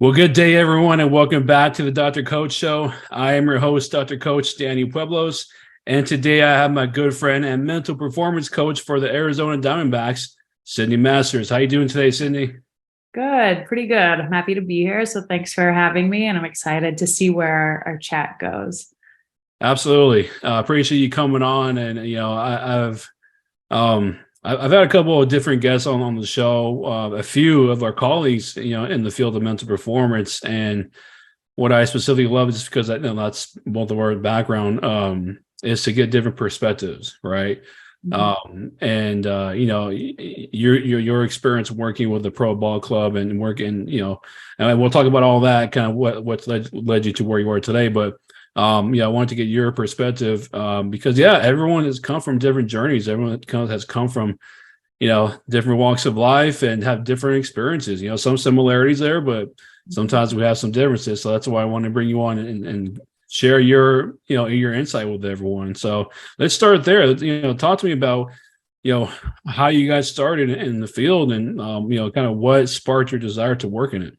Well, good day, everyone, and welcome back to the Dr. Coach Show. I am your host, Dr. Coach Danny Pueblos, and today I have my good friend and mental performance coach for the Arizona Diamondbacks, Sydney Masters. How you doing today, Sydney? Good, pretty good. I'm happy to be here. So thanks for having me, and I'm excited to see where our chat goes. Absolutely, appreciate you coming on. And I've had a couple of different guests on the show, a few of our colleagues, in the field of mental performance. And what I specifically love is because I know that's both of our background, is to get different perspectives, right? Mhm. Your experience working with the pro ball club and working, and we'll talk about all that, kind of what led you to where you are today. But I wanted to get your perspective, because everyone has come from different journeys. Everyone has come from different walks of life and have different experiences. Some similarities there, but sometimes we have some differences. So that's why I want to bring you on and share your insight with everyone. So let's start there. Talk to me about how you guys started in the field, and kind of what sparked your desire to work in it.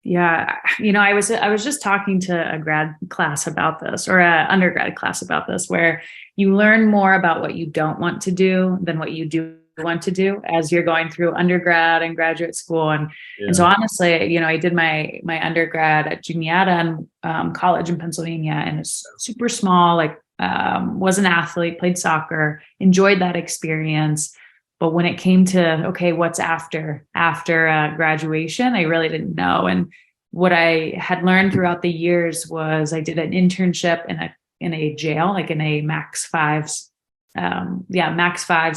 Yeah, I was just talking to a grad class about this, or a undergrad class about this, where you learn more about what you don't want to do than what you do want to do as you're going through undergrad and graduate school. And so Yeah. honestly, I did my undergrad at Juniata College in Pennsylvania, and it's super small. Was an athlete, played soccer, enjoyed that experience. But when it came to, okay, what's after graduation, I really didn't know. And what I had learned throughout the years was I did an internship in a jail, like in a max five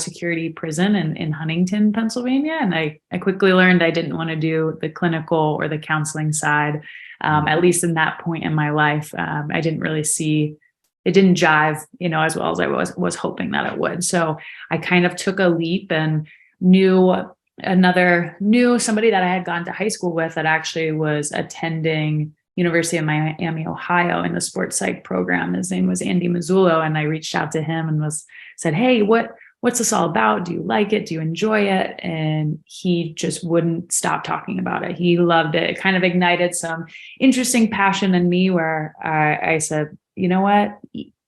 security prison in Huntington, Pennsylvania. And I quickly learned I didn't want to do the clinical or the counseling side, at least in that point in my life. I didn't really see it didn't jive, as well as I was hoping that it would. So I kind of took a leap and knew somebody that I had gone to high school with that actually was attending University of Miami, Ohio in the sports psych program. His name was Andy Mazzullo. And I reached out to him and said, hey, what's this all about? Do you like it? Do you enjoy it? And he just wouldn't stop talking about it. He loved it. It kind of ignited some interesting passion in me where I said, you know what?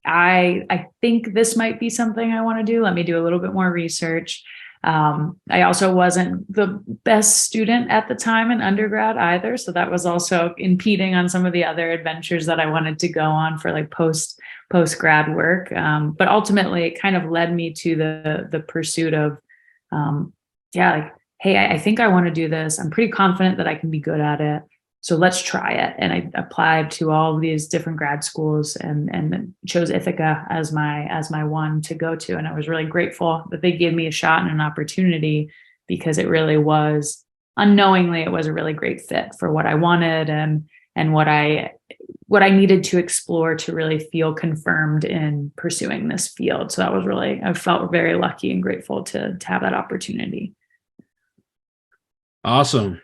I think this might be something I want to do. Let me do a little bit more research. I also wasn't the best student at the time in undergrad either. So that was also impeding on some of the other adventures that I wanted to go on for like post grad work. But ultimately it kind of led me to the pursuit of, hey, I think I want to do this. I'm pretty confident that I can be good at it. So let's try it. And I applied to all of these different grad schools and chose Ithaca as my one to go to. And I was really grateful that they gave me a shot and an opportunity, because it really was, unknowingly, it was a really great fit for what I wanted and what I needed to explore to really feel confirmed in pursuing this field. So I felt very lucky and grateful to have that opportunity. Awesome.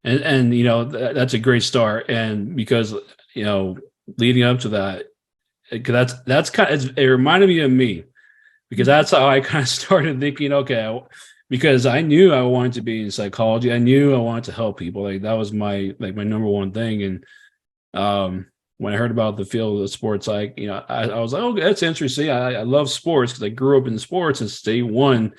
And that's a great start. And because leading up to that, because that's kind of, it reminded me of me, because that's how I kind of started thinking, okay, because I knew I wanted to be in psychology. I knew I wanted to help people. Like that was my number one thing. And when I heard about the field of sports, I was like, oh, that's interesting. I love sports because I grew up in sports since day one.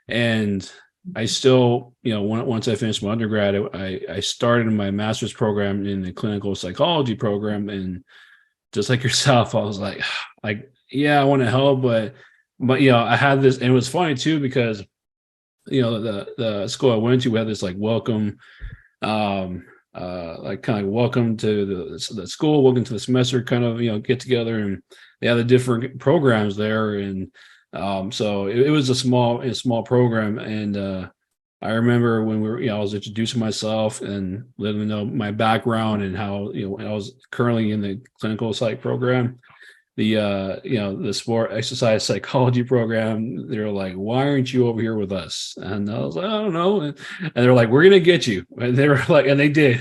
And I still, once I finished my undergrad, I started my master's program in the clinical psychology program. And just like yourself, I was yeah, I want to help, but I had this, and it was funny too, because, the school I went to, we had this like welcome, like kind of welcome to the school, welcome to the semester kind of, get together, and they had the different programs there. And so it was a small program. And I remember when I was introducing myself and letting them know my background and how, I was currently in the clinical psych program, the sport exercise psychology program. They're like, why aren't you over here with us? And I was like, I don't know. And they're like, we're gonna get you. And they were like, and they did.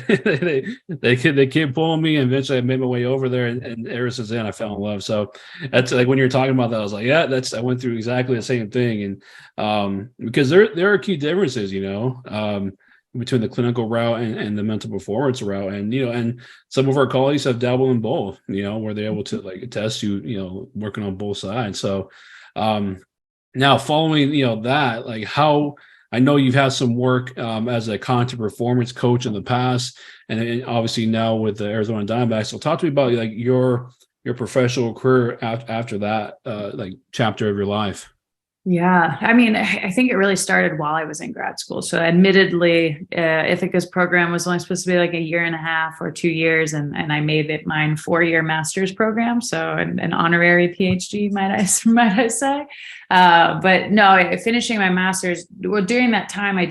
they kept pulling me, and eventually I made my way over there, and ever since then I fell in love. So that's like when you're talking about that, I was like, yeah, I went through exactly the same thing. And because there are key differences. between the clinical route and the mental performance route. And, and some of our colleagues have dabbled in both, where they're able to like test you, working on both sides. So now following, that, like how, I know you've had some work as a content performance coach in the past, and obviously now with the Arizona Diamondbacks. So talk to me about like your professional career after that, like chapter of your life. Yeah, I mean, I think it really started while I was in grad school. So, admittedly, Ithaca's program was only supposed to be like a year and a half or 2 years, and I made it mine 4-year master's program, so an honorary PhD, might I say. But no, finishing my master's. Well, during that time, I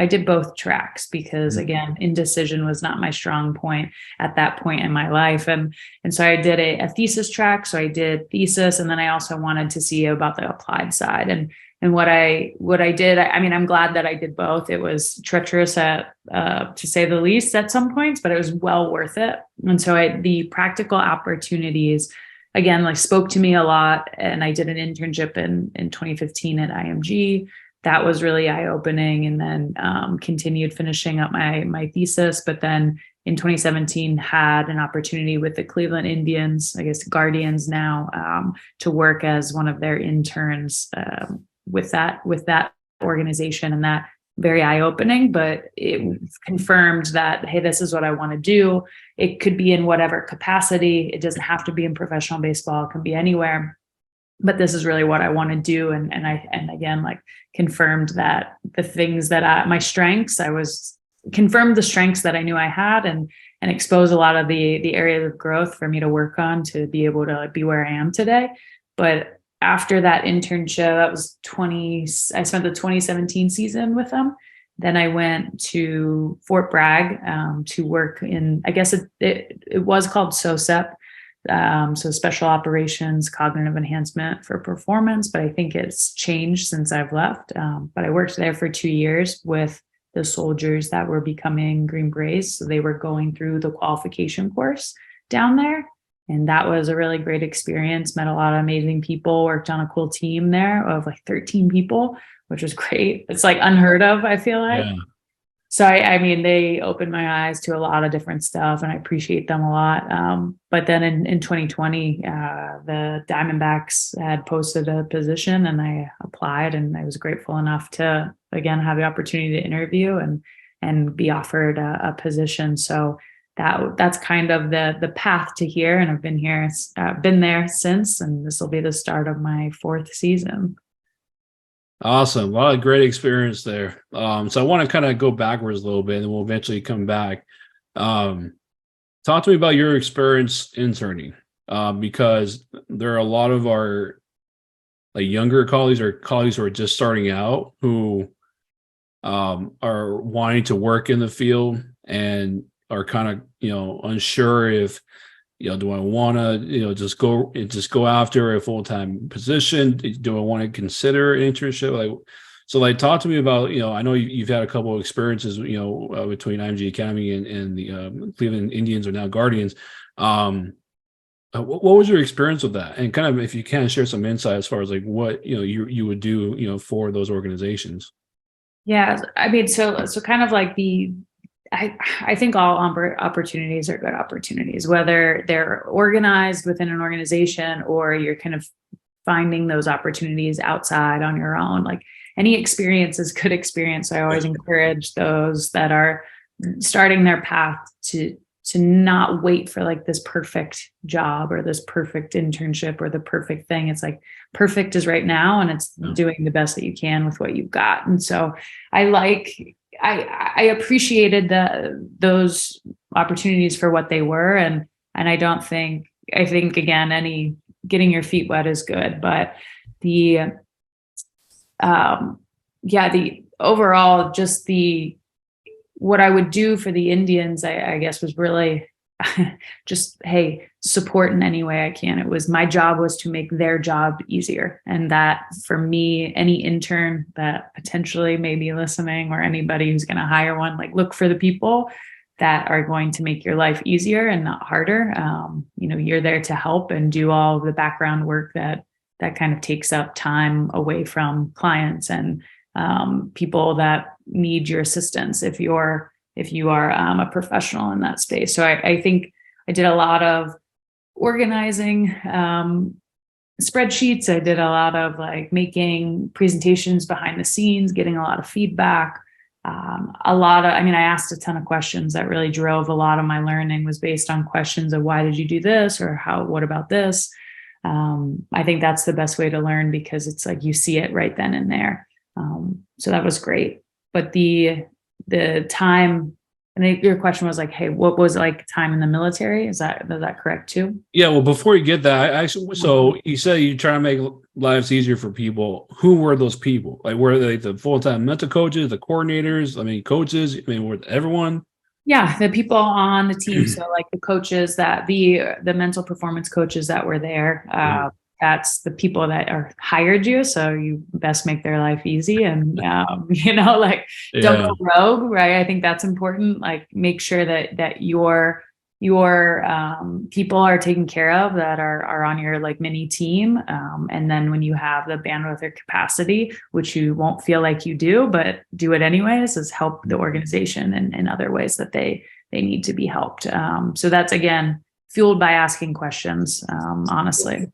did both tracks because again, indecision was not my strong point at that point in my life, and so I did a thesis track. So I did thesis, and then I also wanted to see about the applied side. And what I did, I mean, I'm glad that I did both. It was treacherous to say the least at some points, but it was well worth it. And so the practical opportunities, again, like spoke to me a lot. And I did an internship in 2015 at IMG. That was really eye-opening, and then continued finishing up my thesis. But then in 2017 had an opportunity with the Cleveland Indians, I guess Guardians now, to work as one of their interns with that organization, and that very eye-opening. But it confirmed that, hey, this is what I want to do. It could be in whatever capacity. It doesn't have to be in professional baseball. It can be anywhere. But this is really what I want to do. And again, like confirmed that the things that my strengths, confirmed the strengths that I knew I had, and expose a lot of the areas of growth for me to work on to be able to be where I am today. But after that internship, that was I spent the 2017 season with them. Then I went to Fort Bragg to work in, I guess it was called SOCEP. So special operations, cognitive enhancement for performance, but I think it's changed since I've left. But I worked there for 2 years with the soldiers that were becoming Green Berets. So they were going through the qualification course down there. And that was a really great experience. Met a lot of amazing people, worked on a cool team there of like 13 people, which was great. It's like unheard of, I feel like. Yeah. So, I mean, they opened my eyes to a lot of different stuff, and I appreciate them a lot. But then in 2020, the Diamondbacks had posted a position, and I applied, and I was grateful enough to, again, have the opportunity to interview and be offered a position. So that's kind of the path to here. And I've been there since, and this will be the start of my 4th season. Awesome. A lot of great experience there. So I want to kind of go backwards a little bit, and then we'll eventually come back. Talk to me about your experience interning, because there are a lot of our like younger colleagues or colleagues who are just starting out who are wanting to work in the field and are kind of, unsure if, do I want to, just go after a full-time position? Do I want to consider an internship? Like, talk to me about, I know you've had a couple of experiences, between IMG Academy and the Cleveland Indians, or now Guardians. What was your experience with that? And kind of, if you can, share some insight as far as like what, you would do, for those organizations. Yeah. I mean, so kind of like I think all opportunities are good opportunities, whether they're organized within an organization or you're kind of finding those opportunities outside on your own. Like any experience is good experience. So I always encourage those that are starting their path to not wait for like this perfect job or this perfect internship or the perfect thing. It's like perfect is right now, and it's doing the best that you can with what you've got. And so I appreciated those opportunities for what they were. And I think again, getting your feet wet is good, but the overall, just what I would do for the Indians, I guess, was really just, hey, support in any way I can. My job was to make their job easier. And that for me, any intern that potentially may be listening, or anybody who's going to hire one, like look for the people that are going to make your life easier and not harder. You're there to help and do all the background work that kind of takes up time away from clients and people that need your assistance if you are a professional in that space. So I think I did a lot of organizing spreadsheets. I did a lot of like making presentations behind the scenes, getting a lot of feedback. I asked a ton of questions that really drove a lot of my learning was based on questions of why did you do this or what about this? I think that's the best way to learn because it's like you see it right then and there. So that was great. But the time, I think your question was like, hey, what was like time in the military? Is that correct too? Yeah, well, before you get that, so you said you try to make lives easier for people. Who were those people? Like, were they the full-time mental coaches, the coordinators? I mean, coaches. I mean, were everyone? Yeah, the people on the team. So like the coaches the mental performance coaches that were there. That's the people that are hired you. So you best make their life easy and, like don't Yeah. go rogue, right? I think that's important. Like make sure that your people are taken care of that are on your like mini team. And then when you have the bandwidth or capacity, which you won't feel like you do, but do it anyways, is help the organization in other ways that they need to be helped. So that's again fueled by asking questions, honestly.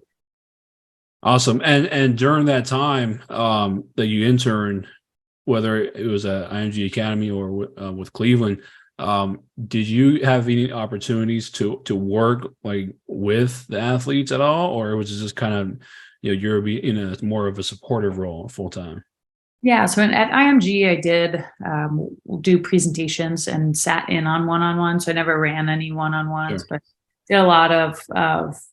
Awesome. And during that time that you interned, whether it was at IMG Academy or with Cleveland, did you have any opportunities to work like with the athletes at all, or was it just kind of you're in a more of a supportive role full time? Yeah, so at IMG, I did do presentations and sat in on one-on-one. So I never ran any one-on-ones, Sure. but did a lot of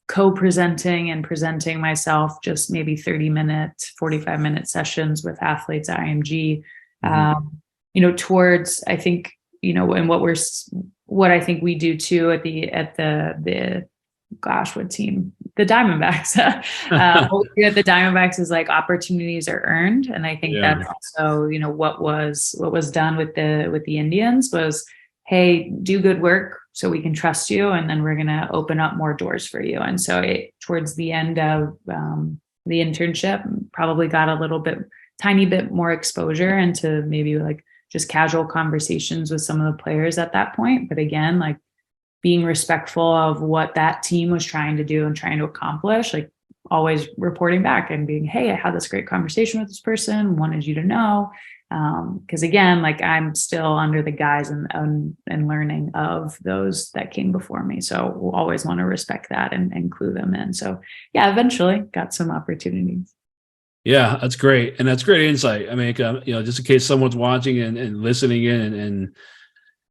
co-presenting and presenting myself, just maybe 30-minute, 45-minute sessions with athletes at IMG. Towards I think and what I think we do too at the gosh, what team? The Diamondbacks. What we do at the Diamondbacks is like opportunities are earned, and I think Yeah. that's also what was done with the Indians was, hey, do good work so we can trust you, and then we're gonna open up more doors for you. And so towards the end of the internship, probably got a tiny bit more exposure into maybe like just casual conversations with some of the players at that point. But again, like being respectful of what that team was trying to do and trying to accomplish, like always reporting back and being, hey, I had this great conversation with this person, wanted you to know. Because again, like I'm still under the guise and learning of those that came before me. So we'll always want to respect that and clue them in. So yeah, eventually got some opportunities. Yeah, that's great. And that's great insight. I mean, just in case someone's watching and listening in and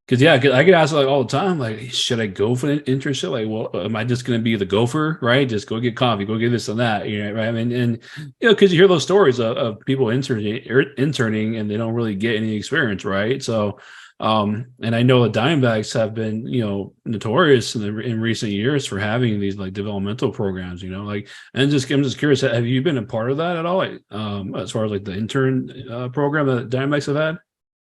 because I get asked like all the time, like, should I go for an internship? Like, well, am I just going to be the gopher, right? Just go get coffee, go get this and that, right? I mean, and because you hear those stories of people interning and they don't really get any experience, right? So, and I know the Diamondbacks have been, notorious in recent years for having these like developmental programs, like, and I'm just curious, have you been a part of that at all? Like, as far as like the intern program that Diamondbacks have had?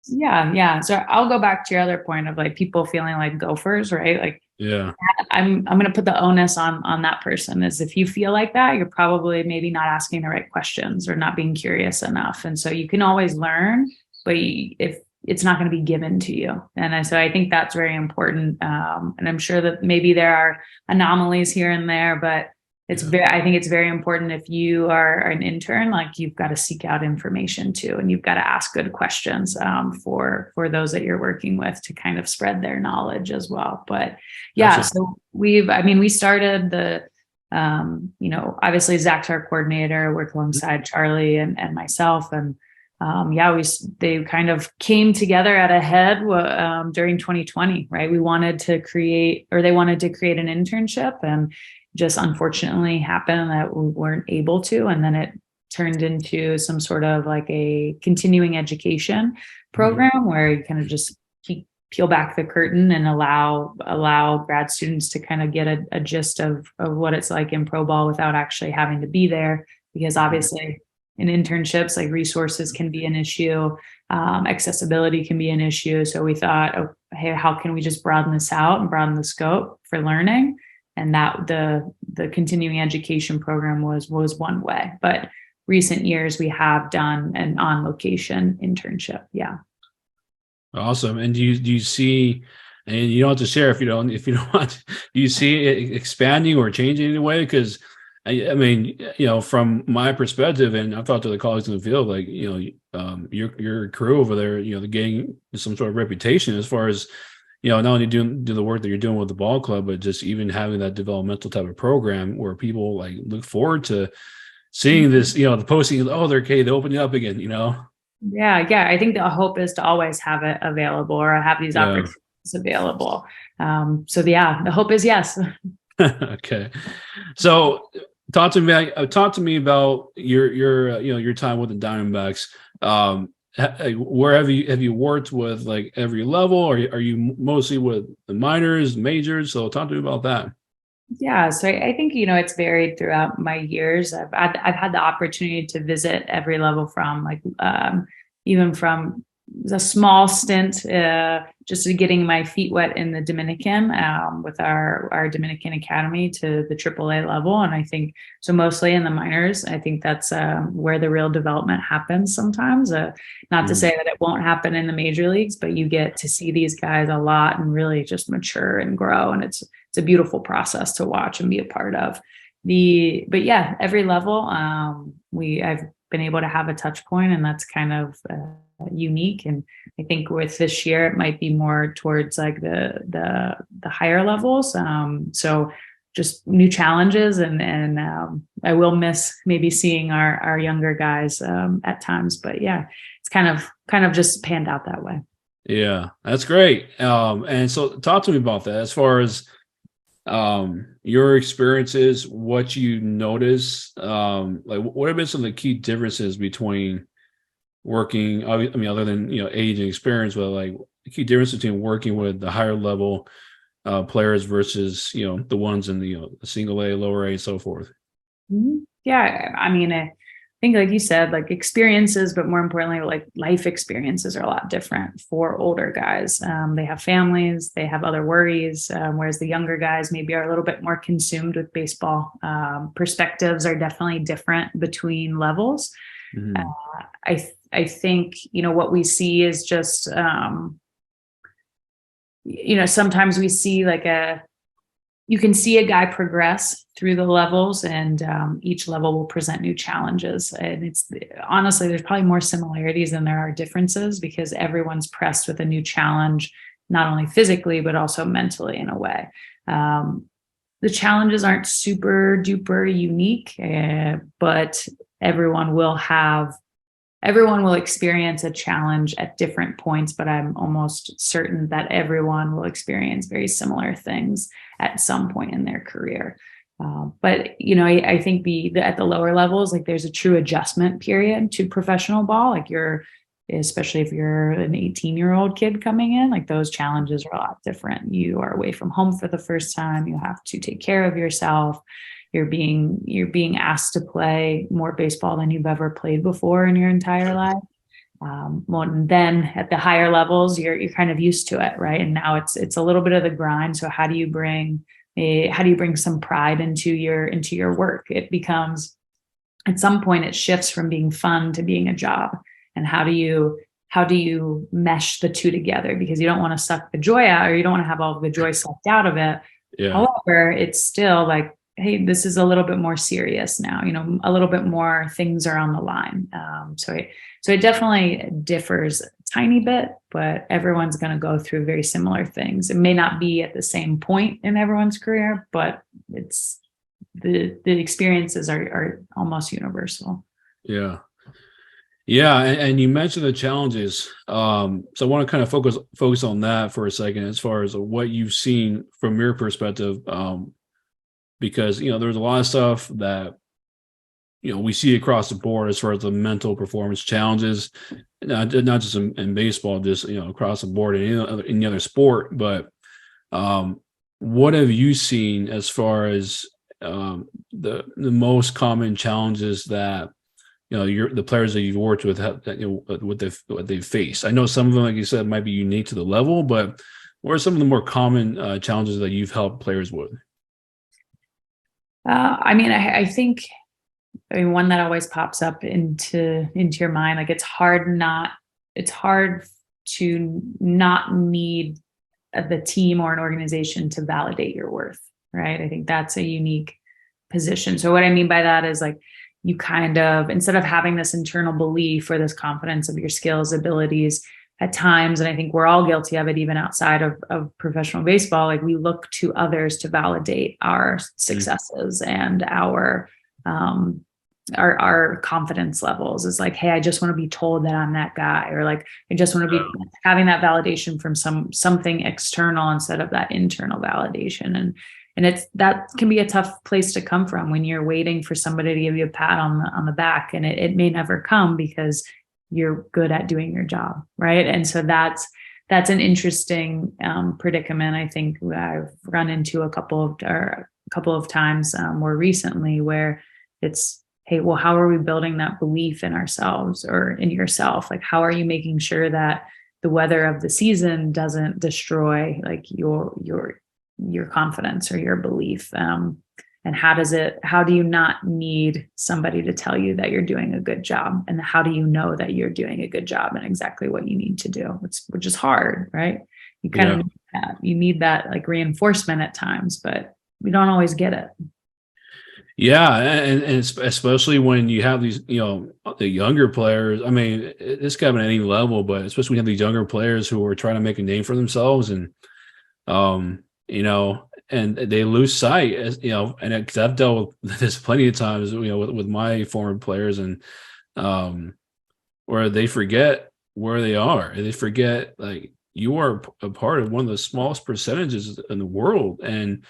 Yeah. So I'll go back to your other point of like people feeling like gophers, right? Like Yeah. I'm going to put the onus on that person is if you feel like that, you're probably maybe not asking the right questions or not being curious enough. And so you can always learn, but if it's not going to be given to you. And so I think that's very important. And I'm sure that maybe there are anomalies here and there, but I think it's very important if you are an intern, like you've got to seek out information too, and you've got to ask good questions for those that you're working with to kind of spread their knowledge as well. But yeah, Gotcha. so we started the, obviously Zach's our coordinator, worked alongside Charlie and myself, and they kind of came together at a head during 2020, right? They wanted to create an internship, and just unfortunately happened that we weren't able to. And then it turned into some sort of like a continuing education program where you kind of just peel back the curtain and allow grad students to kind of get a gist of what it's like in pro ball without actually having to be there. Because obviously in internships, like resources can be an issue, accessibility can be an issue. So we thought, hey, how can we just broaden this out and broaden the scope for learning? And that the continuing education program was one way. But recent years we have done an on location internship. Yeah. Awesome. And do you see, and you don't have to share if you don't want, do you see it expanding or changing in any way? Because I mean, from my perspective, and I've talked to the colleagues in the field, like, your crew over there, they're getting some sort of reputation as far as, not only do the work that you're doing with the ball club, but just even having that developmental type of program where people like look forward to seeing this, the posting, oh, they're okay, they open it up again. Yeah, yeah. I think the hope is to always have it available or have these Yeah. opportunities available. So yeah, the hope is yes. Okay. So talk to me about your time with the Diamondbacks. Where have you worked with like every level, or are you mostly with the minors, majors? So talk to me about that. Yeah, so I think it's varied throughout my years. I've had the opportunity to visit every level from like even from a small stint just getting my feet wet in the Dominican with our Dominican Academy to the AAA level, and I think so mostly in the minors. I think that's where the real development happens sometimes. Not to say that it won't happen in the major leagues, but you get to see these guys a lot and really just mature and grow, and it's a beautiful process to watch and be a part of. But yeah, every level, I've been able to have a touch point, and that's kind of unique. And I think with this year, it might be more towards like the higher levels. So just new challenges, and I will miss maybe seeing our younger guys at times. But yeah, it's kind of just panned out that way. Yeah, that's great. And so talk to me about that as far as your experiences, what you notice, like what have been some of the key differences between working, I mean, other than, age and experience, but like the key difference between working with the higher level players versus, the ones in the single A, lower A, and so forth. Yeah, I mean, I think, like you said, like experiences, but more importantly, like life experiences are a lot different for older guys. They have families, they have other worries, whereas the younger guys maybe are a little bit more consumed with baseball. Perspectives are definitely different between levels. Mhm. I think what we see is just sometimes we see like you can see a guy progress through the levels, and each level will present new challenges. And it's honestly, there's probably more similarities than there are differences, because everyone's pressed with a new challenge, not only physically, but also mentally in a way. The challenges aren't super duper unique, but everyone will experience a challenge at different points, but I'm almost certain that everyone will experience very similar things at some point in their career. But I think at the lower levels, like there's a true adjustment period to professional ball. Like especially if you're an 18-year-old kid coming in, like those challenges are a lot different. You are away from home for the first time. You have to take care of yourself. You're being asked to play more baseball than you've ever played before in your entire life. Well, and then at the higher levels, you're kind of used to it, right? And now it's a little bit of the grind. So how do you bring some pride into your work? It becomes, at some point, it shifts from being fun to being a job. And how do you mesh the two together? Because you don't want to suck the joy out, or you don't want to have all of the joy sucked out of it. Yeah. However, it's still like, hey, this is a little bit more serious now, a little bit more things are on the line. So it definitely differs a tiny bit, but everyone's going to go through very similar things. It may not be at the same point in everyone's career, but it's the experiences are almost universal. Yeah. Yeah. And you mentioned the challenges. So I want to kind of focus on that for a second, as far as what you've seen from your perspective. Because there's a lot of stuff that we see across the board as far as the mental performance challenges, not just in baseball, just across the board in any other sport. But what have you seen as far as the most common challenges that the players that you've worked with have, what they've faced? I know some of them, like you said, might be unique to the level, but what are some of the more common challenges that you've helped players with? I mean, I think I mean, one that always pops up into your mind, like it's hard to not need the team or an organization to validate your worth, right? I think that's a unique position. So what I mean by that is like you kind of, instead of having this internal belief or this confidence of your skills, abilities at times, and I think we're all guilty of it, even outside of professional baseball, like we look to others to validate our successes and um, our confidence levels. Is like, hey, I just want to be told that I'm that guy, or like I just want to be having that validation from something external instead of that internal validation. And it's that can be a tough place to come from when you're waiting for somebody to give you a pat on the back, and it may never come because you're good at doing your job, right? And so that's an interesting predicament. I think I've run into a couple of times more recently where it's, hey, well, how are we building that belief in ourselves or in yourself? Like, how are you making sure that the weather of the season doesn't destroy like your confidence or your belief? And how do you not need somebody to tell you that you're doing a good job? And how do you know that you're doing a good job and exactly what you need to do? Which is hard, right? You kind of need that. You need that like reinforcement at times, but we don't always get it. Yeah, and especially when you have these, the younger players. I mean, this can happen at any level, but especially when you have these younger players who are trying to make a name for themselves, and and they lose sight, as and because I've dealt with this plenty of times, with my former players, and where they forget where they are, and they forget like you are a part of one of the smallest percentages in the world, and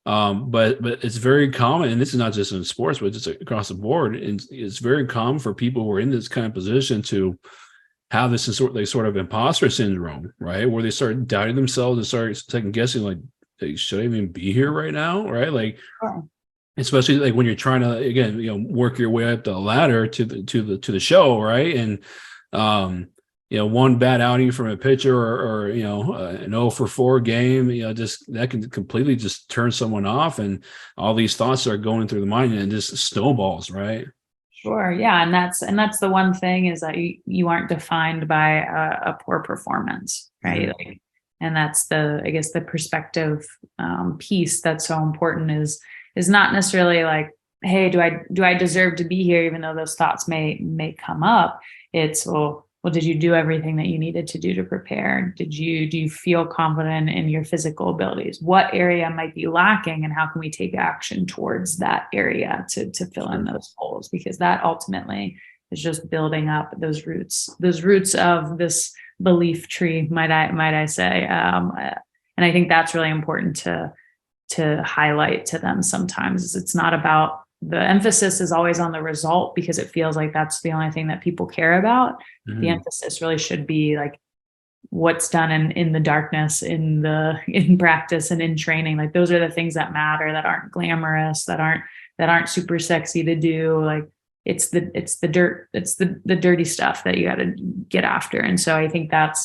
but it's very common, and this is not just in sports, but just across the board, and it's very common for people who are in this kind of position to have this sort of imposter syndrome, right? Where they start doubting themselves and start second guessing, like, should I even be here right now, right? Like, especially like when you're trying to again, work your way up the ladder to the show, right? And one bad outing from a pitcher or an 0 for 4 game, just that can completely just turn someone off, and all these thoughts are going through the mind and it just snowballs, right? Sure. Yeah. And that's the one thing is that you aren't defined by a poor performance, right? Mm-hmm. Like, and that's I guess the perspective piece that's so important is not necessarily like, hey, do I deserve to be here? Even though those thoughts may come up. It's, well, did you do everything that you needed to do to prepare? Do you feel confident in your physical abilities? What area might be lacking, and how can we take action towards that area to fill in those holes? Because that ultimately is just building up those roots of this belief tree, might I say. And I think that's really important to highlight to them sometimes. Is it's not about, the emphasis is always on the result because it feels like that's the only thing that people care about. Mm-hmm. The emphasis really should be like what's done in the darkness, in practice and in training. Like those are the things that matter, that aren't glamorous, that aren't super sexy to do. Like it's the dirt, it's the dirty stuff that you got to get after. And so I think that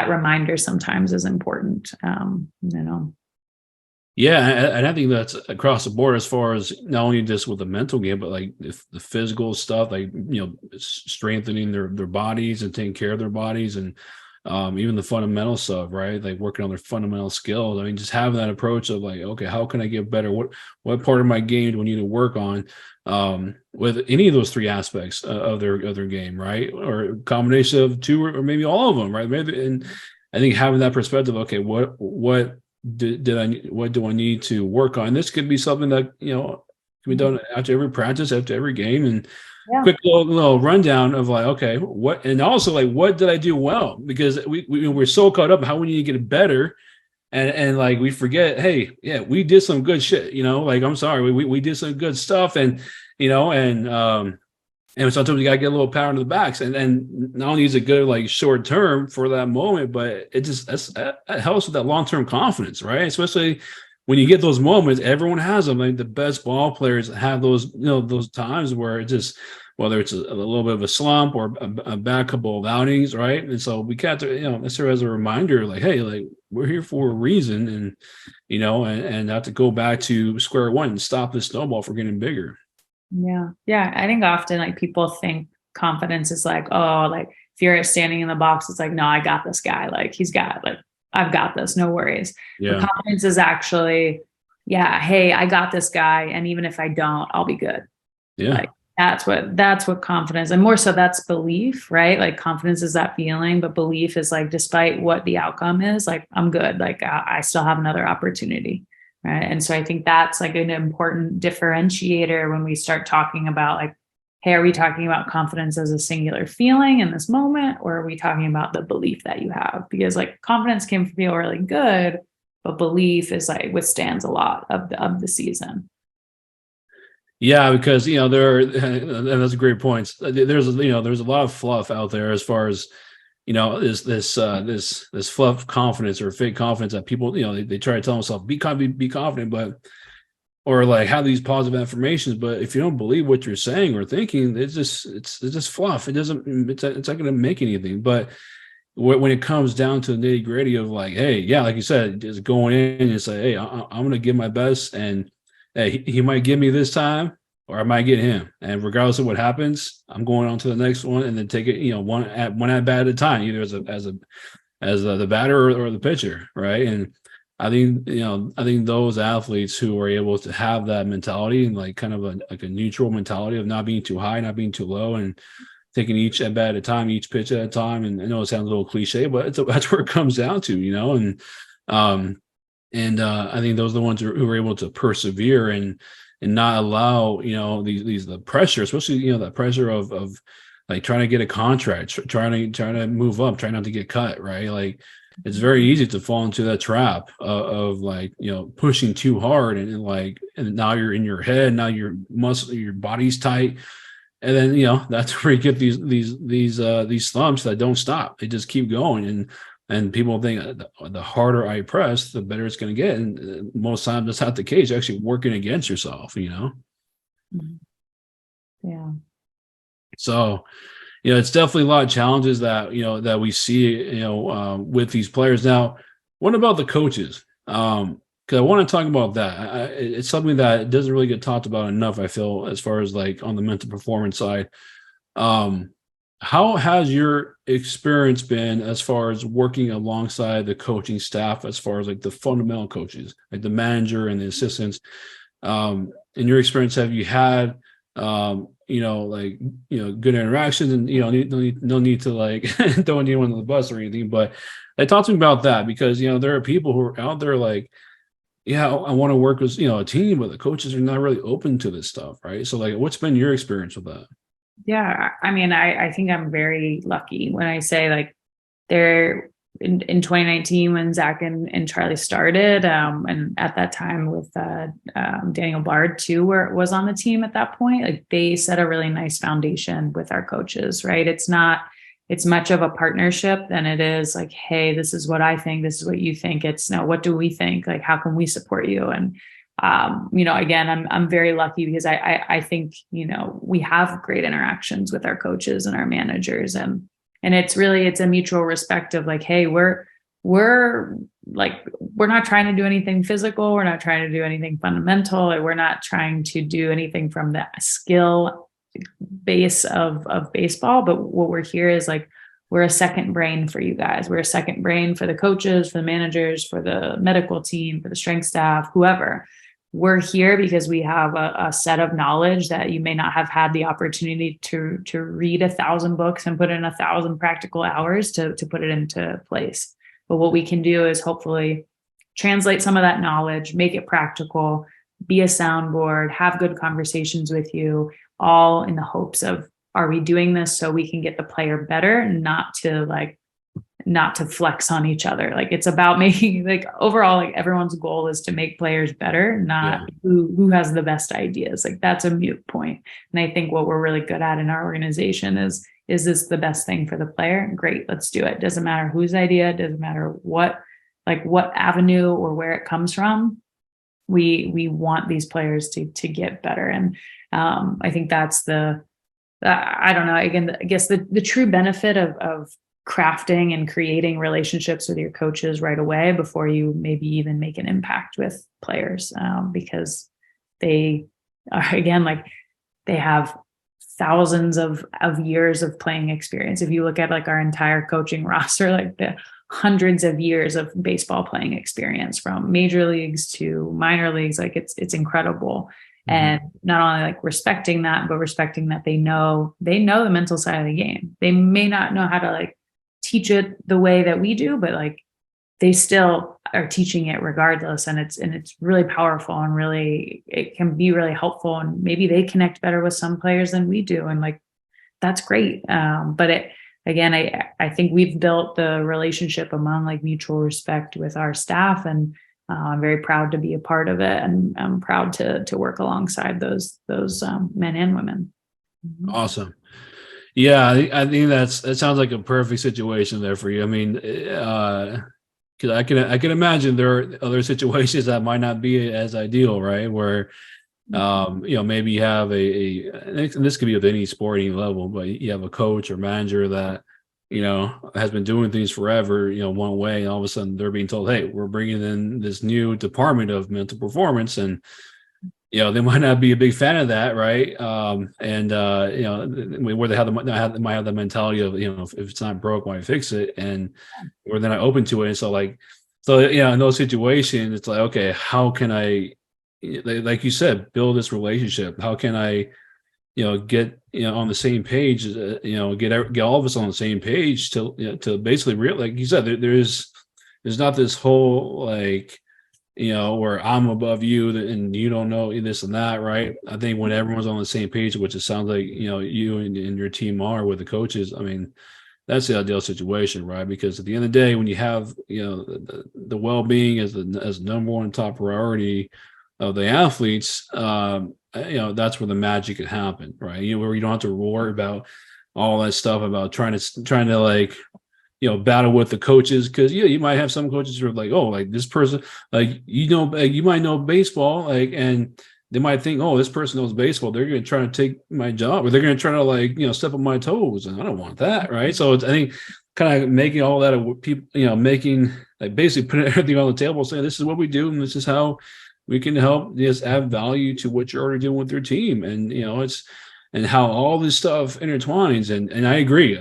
reminder sometimes is important. Yeah, and I think that's across the board as far as not only just with the mental game, but like the physical stuff, like strengthening their bodies and taking care of their bodies, and even the fundamental stuff, right? Like working on their fundamental skills. I mean, just having that approach of like, okay, how can I get better? What part of my game do I need to work on? With any of those 3 aspects of their game, right? Or a combination of 2 or maybe all of them, right? Maybe, and I think having that perspective, okay, what do I need to work on? This could be something that can be done after every practice, after every game, and quick little rundown of like, okay, what, and also like, what did I do well? Because we're so caught up in how we need to get it better, and like we forget, hey, yeah, we did some good shit, like I'm sorry, we did some good stuff, and and sometimes you gotta get a little power in the backs, and not only is it good like short term for that moment, but it just that helps with that long term confidence, right? Especially when you get those moments, everyone has them. Like the best ball players have those, those times where it just, whether it's a little bit of a slump or a bad couple of outings, right? And so we got to, that serve as a reminder, like, hey, like we're here for a reason, and and not to go back to square one and stop this snowball from getting bigger. Yeah. Yeah. I think often like people think confidence is like, oh, like if you're standing in the box, it's like, no, I got this guy. Like he's got like, I've got this, no worries. But Yeah. confidence is actually, yeah, hey, I got this guy. And even if I don't, I'll be good. Yeah. Like that's what confidence, and more so that's belief, right? Like confidence is that feeling, but belief is like despite what the outcome is, like I'm good. Like I still have another opportunity. Right. And so I think that's like an important differentiator when we start talking about like, hey, are we talking about confidence as a singular feeling in this moment, or are we talking about the belief that you have? Because like confidence can feel really good, but belief is like withstands a lot of the season. Yeah, because there are, and that's a great point. There's a lot of fluff out there as far as this fluff confidence or fake confidence that people they try to tell themselves be confident, but or like have these positive affirmations, but if you don't believe what you're saying or thinking, it's just fluff. It's not going to make anything. But when it comes down to the nitty gritty of like, hey, yeah, like you said, just going in and say, hey, I'm going to give my best, and hey, he might give me this time, or I might get him, and regardless of what happens, I'm going on to the next one, and then take it, one at bat at a time, either as the batter or the pitcher, right? And I think those athletes who are able to have that mentality and like kind of a neutral mentality of not being too high, not being too low, and taking each at bat at a time, each pitch at a time. And I know it sounds a little cliche, but that's where it comes down to, um, I think those are the ones who are able to persevere and not allow these the pressure, especially that pressure of like trying to get a contract, trying to move up, trying not to get cut, right? Like it's very easy to fall into that trap of like pushing too hard and now you're in your head, now your body's tight, and then that's where you get these slumps that don't stop. They just keep going, and people think the harder I press, the better it's going to get, and most times that's not the case. You're actually working against yourself. Mhm. Yeah. So it's definitely a lot of challenges that we see with these players. Now, what about the coaches? Because I want to talk about that. It's something that doesn't really get talked about enough, I feel, as far as like on the mental performance side. Um, how has your experience been as far as working alongside the coaching staff, as far as like the fundamental coaches, like the manager and the assistants? In your experience, have you had good interactions, and no need to like throw anyone on the bus or anything, but like talk to me about that, because there are people who are out there like, yeah, I want to work with a team, but the coaches are not really open to this stuff, right? So like, what's been your experience with that? Yeah. I mean, I think I'm very lucky when I say like there in 2019 when Zach and Charlie started, and at that time with Daniel Bard too, where it was on the team at that point, like they set a really nice foundation with our coaches, right? It's much of a partnership than it is like, hey, this is what I think, this is what you think. It's no, what do we think? Like, how can we support you? And again, I'm very lucky because I think we have great interactions with our coaches and our managers, and it's a mutual respect of like, hey, we're like, we're not trying to do anything physical, we're not trying to do anything fundamental, like, we're not trying to do anything from the skill base of baseball, but what we're here is like, we're a second brain for you guys, we're a second brain for the coaches, for the managers, for the medical team, for the strength staff, whoever. We're here because we have a set of knowledge that you may not have had the opportunity to read 1,000 books and put in 1,000 practical hours to put it into place. But what we can do is hopefully translate some of that knowledge, make it practical, be a soundboard, have good conversations with you, all in the hopes of, are we doing this so we can get the player better, not to flex on each other. Like it's about making, like, overall, like everyone's goal is to make players better, not Yeah. who has the best ideas. Like that's a mute point. And I think what we're really good at in our organization is this the best thing for the player? Great, let's do it. Doesn't matter whose idea, doesn't matter what avenue or where it comes from. We want these players to get better. And I think that's I don't know. Again, I guess the true benefit of crafting and creating relationships with your coaches right away before you maybe even make an impact with players, because they are, again, like they have thousands of years of playing experience. If you look at like our entire coaching roster, like the hundreds of years of baseball playing experience from major leagues to minor leagues, like it's incredible. And not only like respecting that, but respecting that they know the mental side of the game. They may not know how to like teach it the way that we do, but like they still are teaching it regardless. And it's really powerful, and really, it can be really helpful. And maybe they connect better with some players than we do. And like, that's great. But again, I think we've built the relationship among like mutual respect with our staff, and I'm very proud to be a part of it, and I'm proud to work alongside those men and women. Awesome. Yeah, I think that sounds like a perfect situation there for you. I mean, because I can imagine there are other situations that might not be as ideal, right? Where maybe you have and this could be with any sporting level, but you have a coach or manager that has been doing things forever, one way, and all of a sudden they're being told, hey, we're bringing in this new department of mental performance, and they might not be a big fan of that, right? Where they might have the mentality of, if it's not broke, why fix it? And where they're not open to it. And so in those situations, it's like, okay, how can I, like you said, build this relationship? How can I, get on the same page? Get all of us on the same page to basically like you said, there's not this whole like, where I'm above you and you don't know this and that, right? I think when everyone's on the same page, which it sounds like, you and your team are with the coaches, I mean, that's the ideal situation, right? Because at the end of the day, when you have, the well-being as the number one top priority of the athletes, that's where the magic can happen, right? Where you don't have to worry about all that stuff about trying to like, battle with the coaches, because you might have some coaches who are like, oh, like this person, like you might know baseball, like, and they might think, oh, this person knows baseball, they're going to try to take my job, or they're going to try to like step on my toes, and I don't want that, right? So I think kind of making all that people, making like basically putting everything on the table, saying this is what we do, and this is how we can help just add value to what you're already doing with your team, and it's and how all this stuff intertwines, and I agree,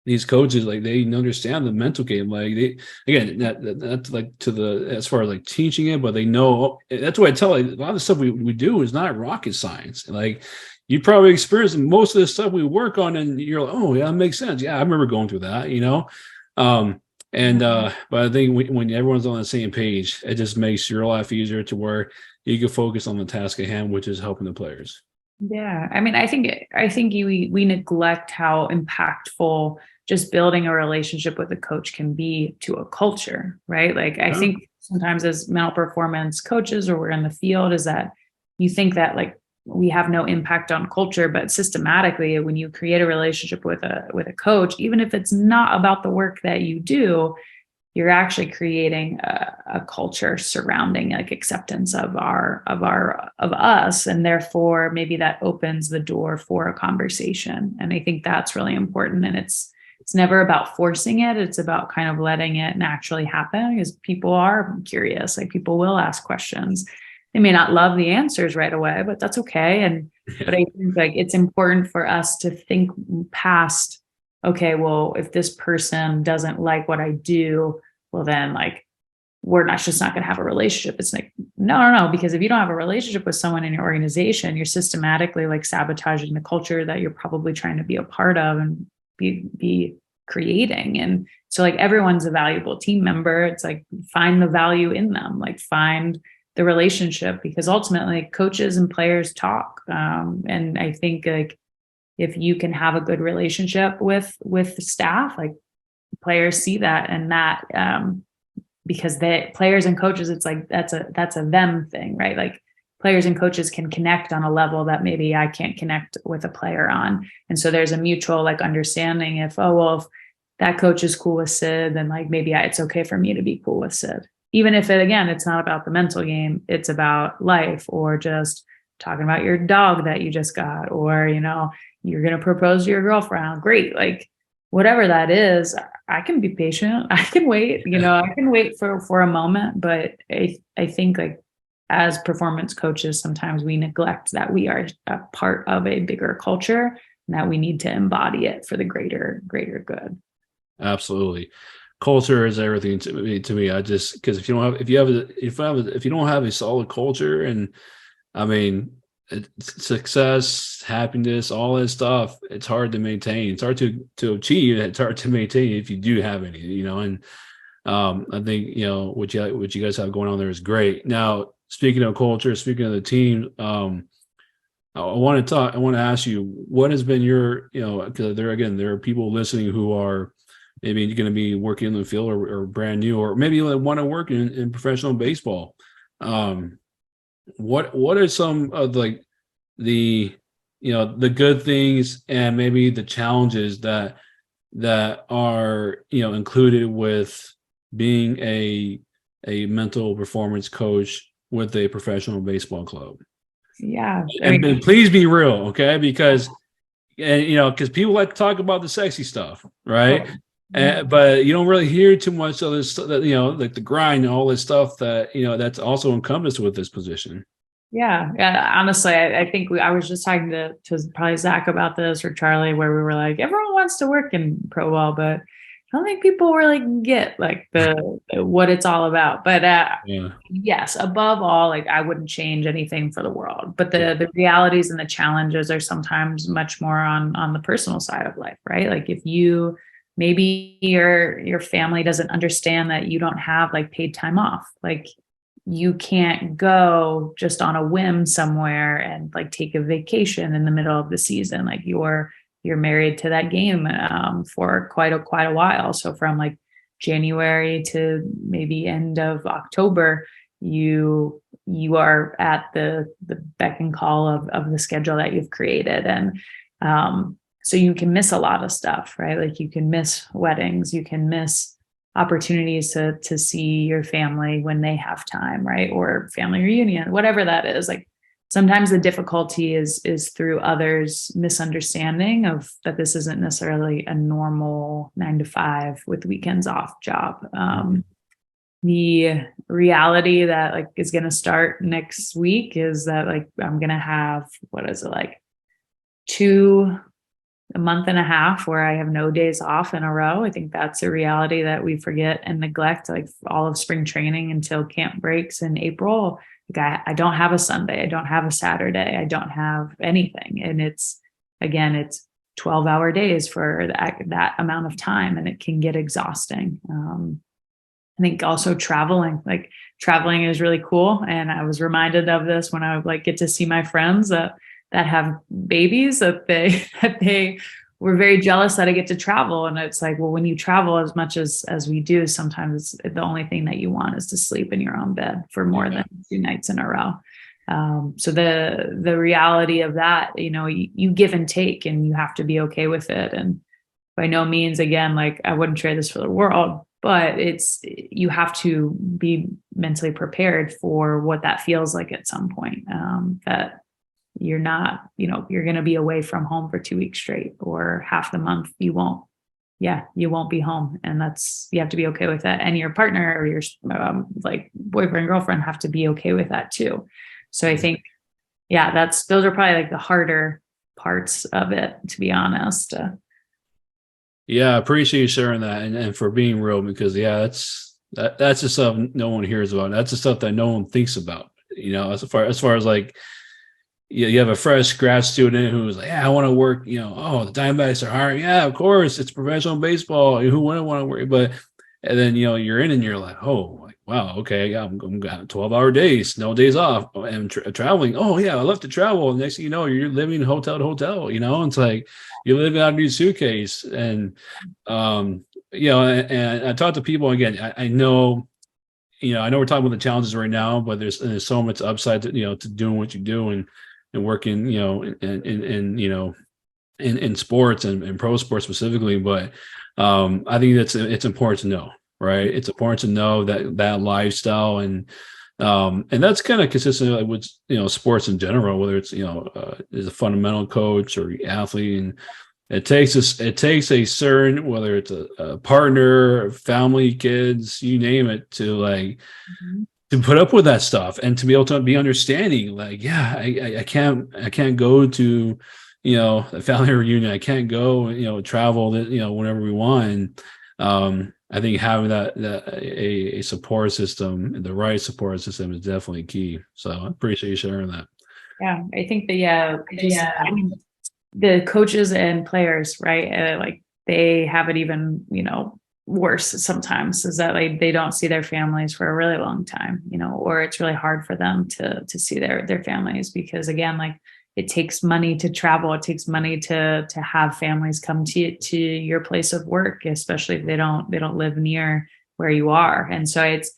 these coaches, like, they understand the mental game. Like, they, again, that's like to the, as far as like teaching it, but they know, that's what I tell, like, a lot of the stuff we do is not rocket science. Like, you probably experienced most of the stuff we work on, and you're like, oh yeah, that makes sense. Yeah, I remember going through that, but I think when everyone's on the same page, it just makes your life easier to where you can focus on the task at hand, which is helping the players. Yeah. I mean, I think we neglect how impactful just building a relationship with a coach can be to a culture, right? Like, I think sometimes as mental performance coaches, or we're in the field, is that you think that like we have no impact on culture, but systematically, when you create a relationship with a coach, even if it's not about the work that you do, you're actually creating a culture surrounding like acceptance of us, and therefore maybe that opens the door for a conversation. And I think that's really important. And it's never about forcing it. It's about kind of letting it naturally happen, because people are curious. Like, people will ask questions. They may not love the answers right away, but that's okay. But I think like it's important for us to think past, okay, well, if this person doesn't like what I do, well, then like we're just not going to have a relationship. It's like, no, because if you don't have a relationship with someone in your organization, you're systematically like sabotaging the culture that you're probably trying to be a part of and be creating. And so like everyone's a valuable team member. It's like, find the value in them, like find the relationship, because ultimately coaches and players talk. And I think like if you can have a good relationship with the staff, like players see that, and that because the players and coaches, it's like that's a them thing, right? Like, players and coaches can connect on a level that maybe I can't connect with a player on. And so there's a mutual like understanding, if that coach is cool with Sid, then like maybe it's okay for me to be cool with Sid. Even if it's not about the mental game, it's about life, or just talking about your dog that you just got, or, you're going to propose to your girlfriend. Great. Like, whatever that is, I can be patient. I can wait, I can wait for a moment. But I think like as performance coaches, sometimes we neglect that we are a part of a bigger culture and that we need to embody it for the greater good. Absolutely. Culture is everything to me. I just, because if you don't have a solid culture, and I mean, success, happiness, all that stuff, it's hard to maintain. It's hard to achieve. It's hard to maintain if you do have any, and I think, what you guys have going on there is great. Now, speaking of culture, speaking of the team, I want to ask you, what has been your, because there are people listening who are maybe going to be working in the field, or brand new, or maybe want to work in professional baseball. What are some of like the, the good things and maybe the challenges that are, included with being a mental performance coach with a professional baseball club? Yeah. And please be real, okay? Because people like to talk about the sexy stuff, right? But you don't really hear too much of this, like the grind and all this stuff that, that's also encompassed with this position. Yeah. Honestly, I think I was just talking to probably Zach about this, or Charlie, where we were like, everyone wants to work in pro ball, but I don't think people really get like the what it's all about. But Yeah. yes, above all, like I wouldn't change anything for the world. But the realities and the challenges are sometimes much more on the personal side of life, right? Like if you maybe your family doesn't understand that you don't have like paid time off, like you can't go just on a whim somewhere and like take a vacation in the middle of the season. Like you're married to that game for quite a while. So from like January to maybe end of October, you are at the beck and call of the schedule that you've created. And so you can miss a lot of stuff, right? Like you can miss weddings, you can miss opportunities to see your family when they have time, right? Or family reunion, whatever that is. Like sometimes the difficulty is through others' misunderstanding of that this isn't necessarily a normal 9 to 5 with weekends off job. The reality that like is going to start next week is that like I'm going to have, what is it, like a month and a half where I have no days off in a row. I think that's a reality that we forget and neglect, like all of spring training until camp breaks in April. Like I don't have a Sunday. I don't have a Saturday. I don't have anything. And it's 12-hour days for that amount of time. And it can get exhausting. I think also traveling is really cool. And I was reminded of this when I would like get to see my friends that have babies, that they were very jealous that I get to travel. And it's like, well, when you travel as much as we do, sometimes the only thing that you want is to sleep in your own bed for more than 2 nights in a row. So the reality of that, you give and take, and you have to be okay with it. And by no means, again, like I wouldn't trade this for the world, but you have to be mentally prepared for what that feels like at some point, that you're not, you're going to be away from home for 2 weeks straight, or half the month you won't be home. And you have to be okay with that. And your partner or your like boyfriend, girlfriend have to be okay with that too. So I think, those are probably like the harder parts of it, to be honest. Yeah, I appreciate you sharing that, and for being real, because that's the stuff no one hears about. That's the stuff that no one thinks about. As far as like, you have a fresh grad student who's like, yeah, I want to work. The Diamondbacks are hiring. Yeah, of course, it's professional baseball. Who wouldn't want to work? And then you're in and you're like, oh, like, wow, okay, yeah, I'm going 12-hour days, no days off, and traveling. Oh yeah, I love to travel. And next thing you know, you're living hotel to hotel. It's like you're living out of your suitcase. And and I talk to people again. I know, I know we're talking about the challenges right now, but there's so much upside to to doing what you do and working in sports and pro sports specifically. But I think it's important to know, right? It's important to know that lifestyle, and that's kind of consistent with sports in general, whether it's as a fundamental coach or athlete. And it takes a certain, whether it's a partner, family, kids, you name it, to like to put up with that stuff and to be able to be understanding, like, yeah, I can't go to, a family reunion. I can't go, travel, whenever we want. And I think having a support system, the right support system, is definitely key. So I appreciate you sharing that. Yeah, I think I mean, the coaches and players, right? Like they have it even, worse sometimes, is that like they don't see their families for a really long time, or it's really hard for them to see their families, because again, like it takes money to travel, it takes money to have families come to your place of work, especially if they don't live near where you are. And so it's,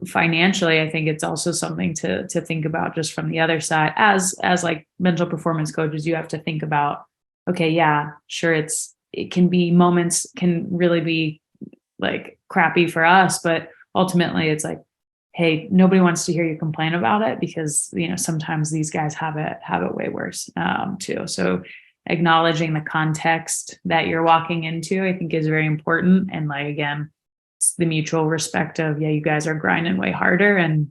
financially, I think it's also something to think about, just from the other side. As like mental performance coaches, you have to think about, okay, yeah, sure, it can be, moments can really be like crappy for us, but ultimately it's like, hey, nobody wants to hear you complain about it, because sometimes these guys have it way worse, too. So acknowledging the context that you're walking into, I think, is very important. And like, again, it's the mutual respect of, yeah, you guys are grinding way harder, and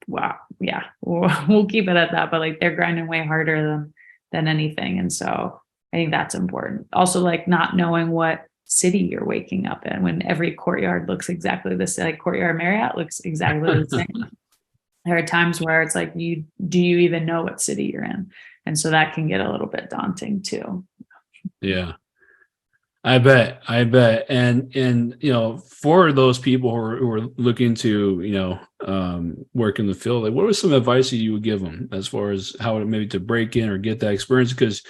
wow, yeah, we'll keep it at that, but like they're grinding way harder than anything. And so I think that's important. Also, like not knowing what city you're waking up in, when every courtyard looks exactly the same. Like Courtyard Marriott looks exactly the same. There are times where it's like, do you even know what city you're in? And so that can get a little bit daunting too. Yeah. I bet. And for those people who are looking to, work in the field, like, what was some advice that you would give them as far as how maybe to break in or get that experience? Because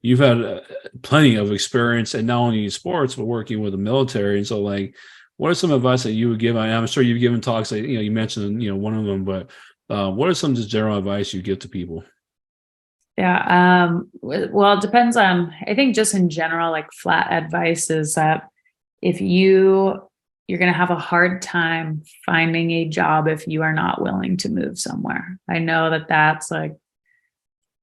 you've had plenty of experience, and not only in sports, but working with the military. And so, like, what are some advice that you would give? I'm sure you've given talks, like, you mentioned, one of them, but what are some just general advice you give to people? Yeah. Well, it depends on, I think just in general, like flat advice is that if you're going to have a hard time finding a job if you are not willing to move somewhere. I know that that's like,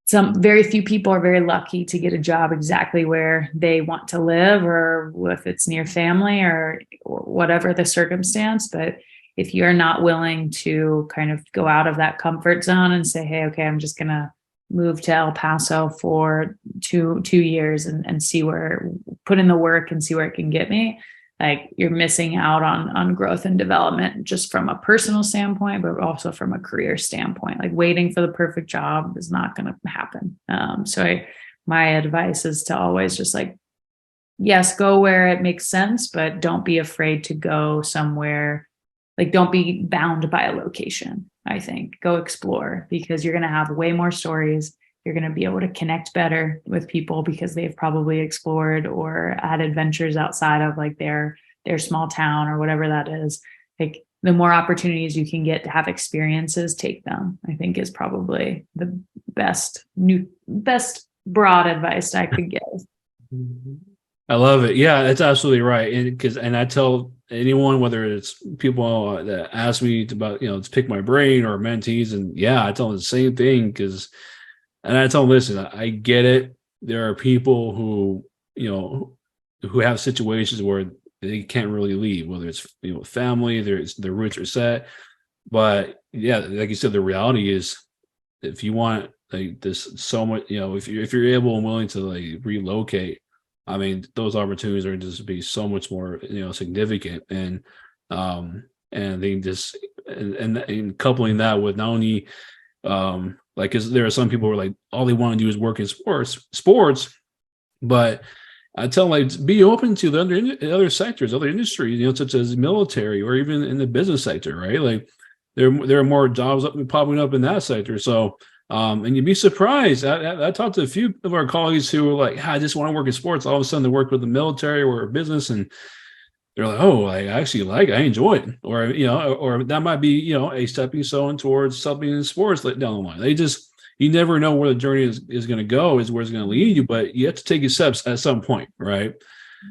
some very few people are very lucky to get a job exactly where they want to live, or if it's near family, or whatever the circumstance. But if you're not willing to kind of go out of that comfort zone and say, hey, okay, I'm just going to move to El Paso for two years and see where, put in the work and see where it can get me, like you're missing out on growth and development, just from a personal standpoint, but also from a career standpoint. Like waiting for the perfect job is not going to happen. My advice is to always just like, yes, go where it makes sense, but don't be afraid to go somewhere. Like, don't be bound by a location. I think go explore, because you're going to have way more stories. You're going to be able to connect better with people because they've probably explored or had adventures outside of like their small town or whatever that is. Like the more opportunities you can get to have experiences, take them, I think, is probably the best broad advice I could give. I love it. Yeah, that's absolutely right. And I tell anyone, whether it's people that ask me about, to pick my brain, or mentees, and yeah, I tell them the same thing, and I tell them, listen, I get it. There are people who have situations where they can't really leave, whether it's, family, their roots are set. But yeah, like you said, the reality is, if you want like this so much, if you're able and willing to like relocate, I mean, those opportunities are just be so much more, significant. And they just, and coupling that with not only, like, cause there are some people who are like, all they want to do is work in sports, but I tell them, like, be open to the other sectors, other industries, such as military, or even in the business sector, right? Like there are more jobs popping up in that sector. So, and you'd be surprised. I talked to a few of our colleagues who were like, I just want to work in sports. All of a sudden they work with the military or business, and they're like, oh, I actually I enjoy it. Or that might be, a stepping stone towards something in sports down the line. You never know where the journey is going to go, is where it's going to lead you, but you have to take your steps at some point, right?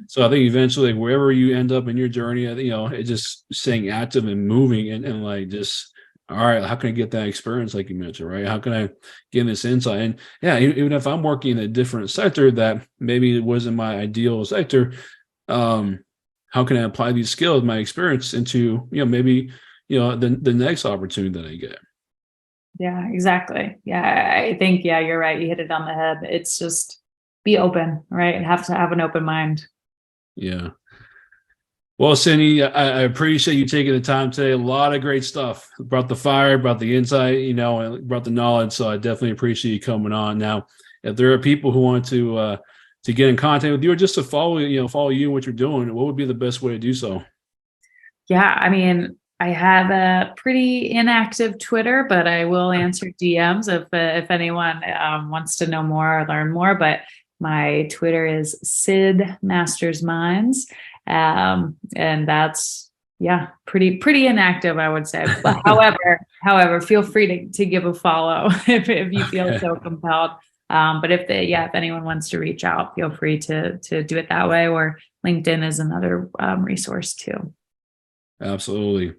So I think eventually, wherever you end up in your journey, it's just staying active and moving, and like, just, all right, how can I get that experience, like you mentioned, right? How can I get this insight? And yeah, even if I'm working in a different sector that maybe it wasn't my ideal sector, how can I apply these skills, my experience, into, maybe, the next opportunity that I get. Yeah, exactly. Yeah, I think, yeah, you're right. You hit it on the head. It's just be open, right? Have to have an open mind. Yeah. Well, Cindy, I appreciate you taking the time today. A lot of great stuff. Brought the fire, brought the insight, and brought the knowledge. So I definitely appreciate you coming on. Now, if there are people who want to get in contact with you or just to follow you and what you're doing, what would be the best way to do so? Yeah, I mean, I have a pretty inactive Twitter, but I will answer DMs if anyone wants to know more or learn more. But my Twitter is Sid Masters Minds, and that's pretty inactive, I would say. But however, feel free to give a follow if you feel Okay. so compelled. But if anyone wants to reach out, feel free to do it that way. Or LinkedIn is another resource too. Absolutely.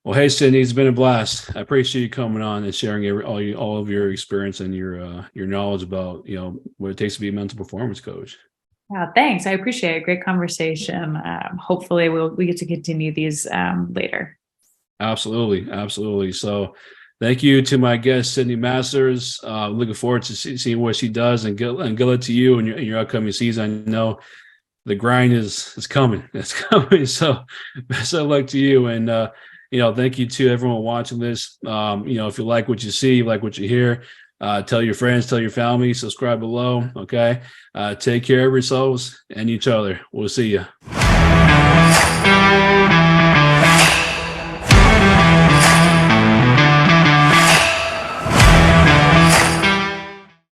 Well, hey, Cindy, it's been a blast. I appreciate you coming on and sharing all of your experience and your knowledge about what it takes to be a mental performance coach. Thanks. I appreciate it. Great conversation. Hopefully we get to continue these later. Absolutely, absolutely. So, thank you to my guest, Cindy Masters. Looking forward to seeing what she does, and good luck to you in your upcoming season. I know the grind is coming. It's coming. So, best of luck to you, and thank you to everyone watching this. If you like what you see, like what you hear, tell your friends, tell your family, subscribe below. Okay. Take care of yourselves and each other. We'll see you.